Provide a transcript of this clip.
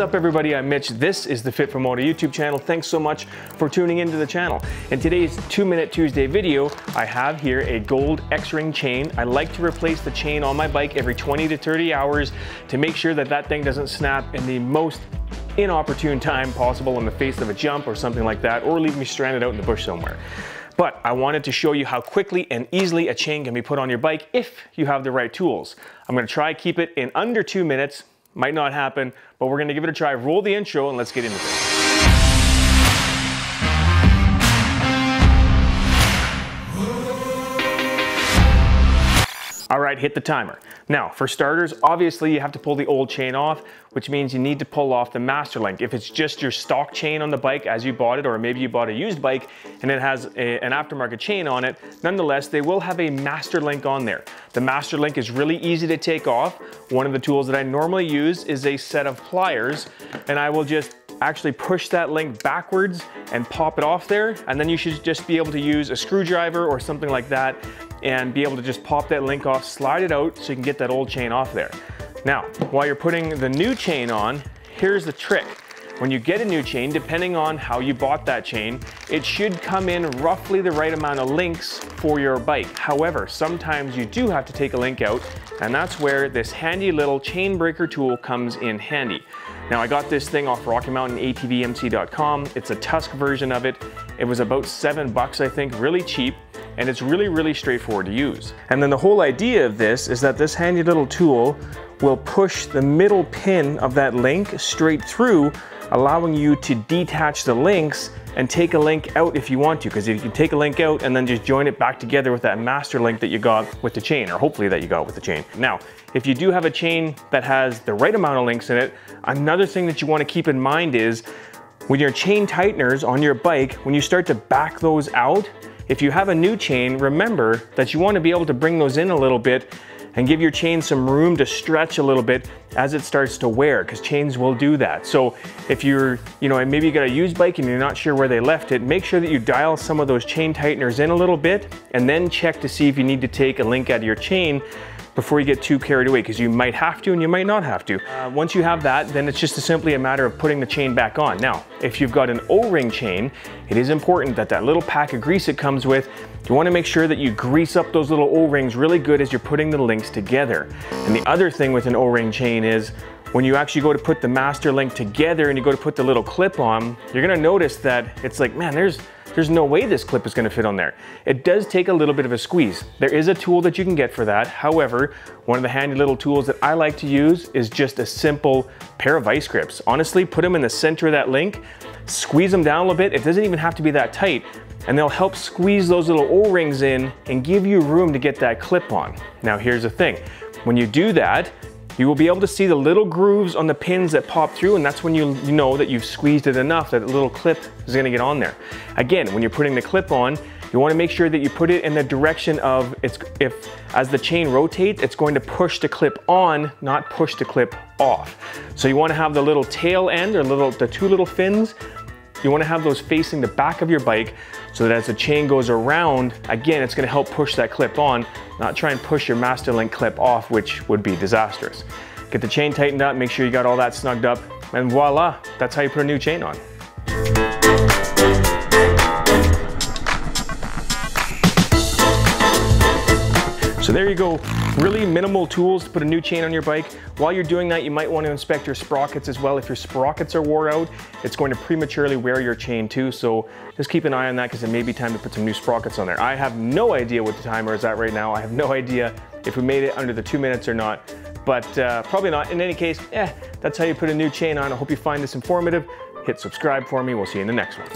up everybody, I'm Mitch. This is the Fit for Moto YouTube channel. Thanks so much for tuning into the channel. In today's 2-Minute Tuesday video, I have here a gold X-ring chain. I like to replace the chain on my bike every 20 to 30 hours to make sure that that thing doesn't snap in the most inopportune time possible in the face of a jump or something like that, or leave me stranded out in the bush somewhere. But I wanted to show you how quickly and easily a chain can be put on your bike if you have the right tools. I'm gonna try keep it in under 2 minutes. Might not happen, but we're gonna give it a try. Roll the intro and let's get into this. All right, hit the timer. Now, for starters, obviously you have to pull the old chain off, which means you need to pull off the master link. If it's just your stock chain on the bike as you bought it, or maybe you bought a used bike and it has an aftermarket chain on it, nonetheless, they will have a master link on there. The master link is really easy to take off. One of the tools that I normally use is a set of pliers, and I will just actually push that link backwards and pop it off there, and then you should just be able to use a screwdriver or something like that and be able to just pop that link off, slide it out so you can get that old chain off there. Now, while you're putting the new chain on, here's the trick. When you get a new chain, depending on how you bought that chain, it should come in roughly the right amount of links for your bike. However, sometimes you do have to take a link out, and that's where this handy little chain breaker tool comes in handy. Now, I got this thing off RockyMountainATVMC.com. It's a Tusk version of it. It was about $7, I think, really cheap, and it's really straightforward to use. And then the whole idea of this is that this handy little tool will push the middle pin of that link straight through, allowing you to detach the links and take a link out if you want to, because you can take a link out and then just join it back together with that master link that you got with the chain, or hopefully that you got with the chain. Now, if you do have a chain that has the right amount of links in it, another thing that you want to keep in mind is with your chain tighteners on your bike, when you start to back those out, if you have a new chain, remember that you want to be able to bring those in a little bit and give your chain some room to stretch a little bit as it starts to wear, because chains will do that. So if you're, maybe you got a used bike and you're not sure where they left it, make sure that you dial some of those chain tighteners in a little bit and then check to see if you need to take a link out of your chain before you get too carried away, because you might have to and you might not have to. Once you have that, then it's just simply a matter of putting the chain back on. Now, if you've got an O-ring chain, it is important that that little pack of grease it comes with, you want to make sure that you grease up those little O-rings really good as you're putting the links together. And the other thing with an O-ring chain is when you actually go to put the master link together and you go to put the little clip on, you're going to notice that it's like, man, there's no way this clip is going to fit on there. It does take a little bit of a squeeze. There is a tool that you can get for that. However, one of the handy little tools that I like to use is just a simple pair of vice grips. Honestly, put them in the center of that link, squeeze them down a little bit. It doesn't even have to be that tight, and they'll help squeeze those little O-rings in and give you room to get that clip on. Now, here's the thing. When you do that, you will be able to see the little grooves on the pins that pop through, and that's when you know that you've squeezed it enough that the little clip is gonna get on there. Again, when you're putting the clip on, you wanna make sure that you put it in the direction of, as the chain rotates, it's going to push the clip on, not push the clip off. So you wanna have the little tail end, or the two little fins, you wanna have those facing the back of your bike so that as the chain goes around, again, it's gonna help push that clip on, not try and push your master link clip off, which would be disastrous. Get the chain tightened up, make sure you got all that snugged up, and voila, that's how you put a new chain on. So there you go, really minimal tools to put a new chain on your bike. While you're doing that, you might want to inspect your sprockets as well. If your sprockets are wore out, it's going to prematurely wear your chain too, so just keep an eye on that, because it may be time to put some new sprockets on there. I have no idea what the timer is at right now. I have no idea if we made it under the 2 minutes or not, but probably not. In any case, that's how you put a new chain on. I hope you find this informative. Hit subscribe for me. We'll see you in the next one.